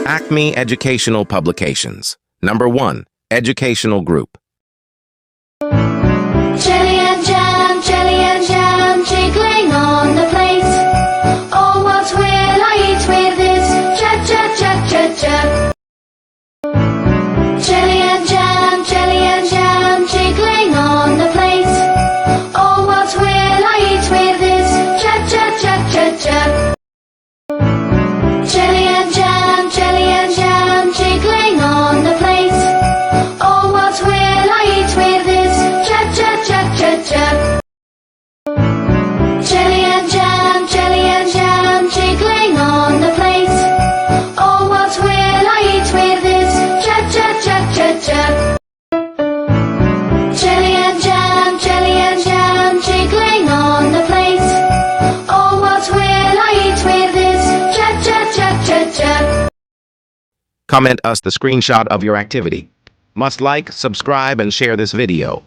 Acme Educational Publications. Number 1. Educational Group. Jelly and jam, jiggling on the plate. Oh, what will I eat with this? Jab, jab, jab, jab, jab. Jelly and jam, jiggling on the plate. Oh, what will I eat with this? Jab, jab, jab, jab, jab. Jelly and jam, jiggling on the plate. Oh, what will I eat with this? Jab, jab, jab, jab, jab. Jelly and jam, jiggling on the plate. Oh, what will I eat with this? Jab, jab, jab, jab, jab. Jelly and jam, jiggling on the plate. Oh, what will I eat with this? Jab, jab, jab, jab, jab. Comment us the screenshot of your activity. Must like, subscribe, and share this video.